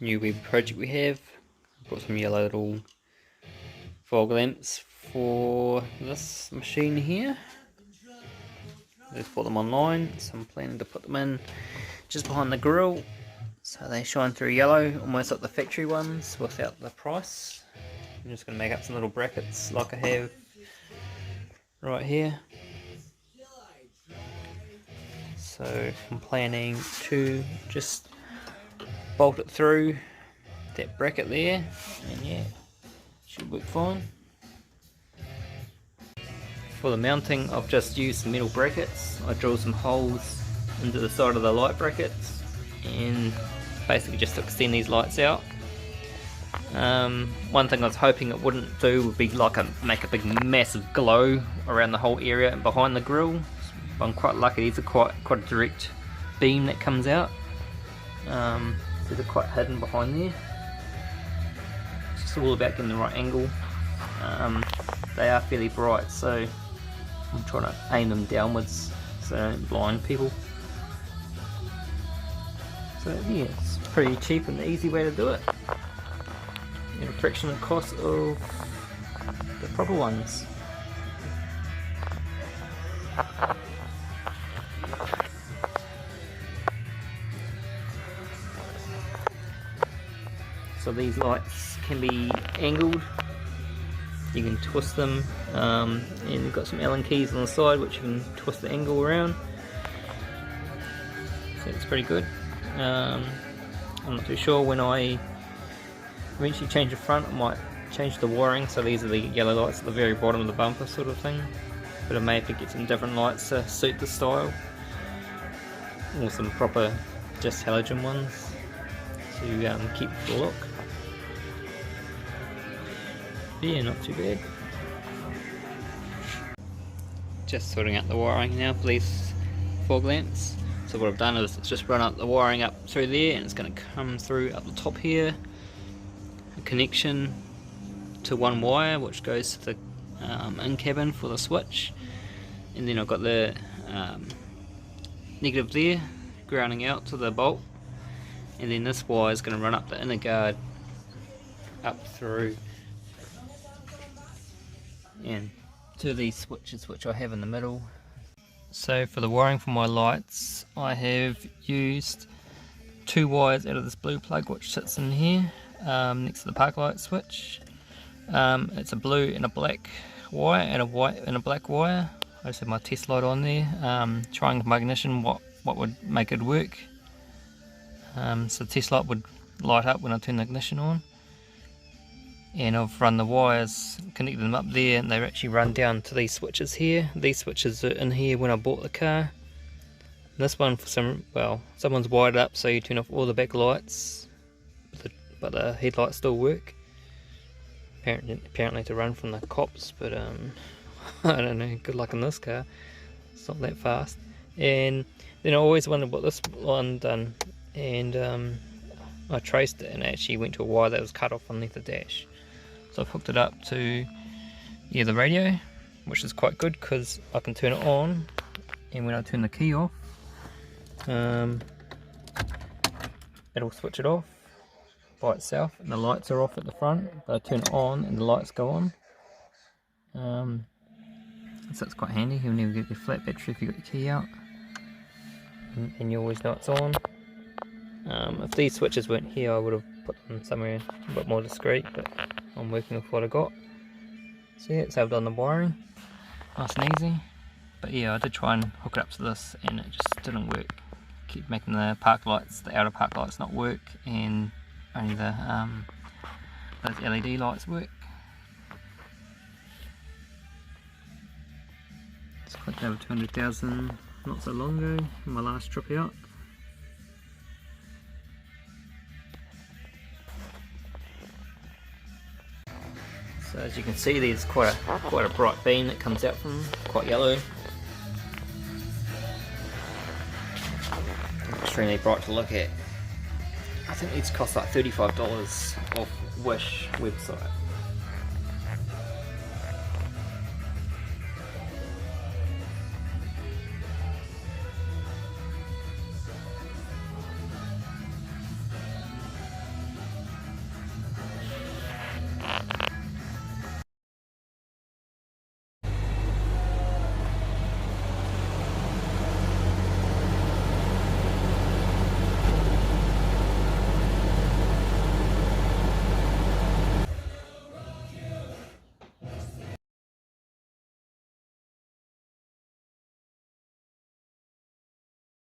new web project we have. Got some yellow little fog lamps for this machine here. I just bought them online, so I'm planning to put them in just behind the grill so they shine through yellow, almost like the factory ones without the price. I'm just going to make up some little brackets like I have right here. So I'm planning to just bolt it through that bracket there, and yeah, should work fine. For the mounting, I've just used some metal brackets. I drilled some holes into the side of the light brackets and basically just to extend these lights out. One thing I was hoping it wouldn't do would be like make a big massive glow around the whole area and behind the grill. But I'm quite lucky, these are quite a direct beam that comes out. So they're quite hidden behind there. It's just all about getting the right angle. They are fairly bright, so I'm trying to aim them downwards so they don't blind people. So yeah, it's pretty cheap and easy way to do it. At a fraction of the cost of the proper ones. So these lights can be angled. You can twist them, and you've got some Allen keys on the side which you can twist the angle around. So it's pretty good. I'm not too sure when I eventually change the front, I might change the wiring, so these are the yellow lights at the very bottom of the bumper sort of thing. But I may have to get some different lights to suit the style, or some proper just halogen ones to keep the look. But yeah, not too bad. Just sorting out the wiring now for these fog lamps. So what I've done is just run up the wiring up through there, and it's going to come through up the top here. A connection to one wire which goes to the in cabin for the switch, and then I've got the negative there grounding out to the bolt, and then this wire is going to run up the inner guard up through and to these switches which I have in the middle. So for the wiring for my lights, I have used two wires out of this blue plug which sits in here next to the park light switch. It's a blue and a black wire and a white and a black wire. I just have my test light on there, trying with my ignition what would make it work. So the test light would light up when I turn the ignition on. And I've run the wires, connected them up there, and they actually run down to these switches here. These switches are in here when I bought the car. And this one, for someone's wired up so you turn off all the back lights, but the headlights still work. Apparently to run from the cops, but I don't know, good luck in this car. It's not that fast. And then I always wondered what this one done, and I traced it and it actually went to a wire that was cut off underneath the dash. So I've hooked it up to the radio, which is quite good because I can turn it on, and when I turn the key off, it'll switch it off by itself, and the lights are off at the front, but I turn it on and the lights go on. So it's quite handy. You'll never get your flat battery if you got your key out, and you always know it's on. If these switches weren't here, I would have put them somewhere a bit more discreet, but I'm working with what I got. So yeah, it's how I've done the wiring, nice and easy. But yeah, I did try and hook it up to this, and it just didn't work. Keep making the park lights, the outer park lights, not work, and only the those LED lights work. Just clicked over 200,000 not so long ago, my last trip out. So as you can see, there's quite a bright beam that comes out from, quite yellow. Extremely bright to look at. I think these cost like $35 off Wish website.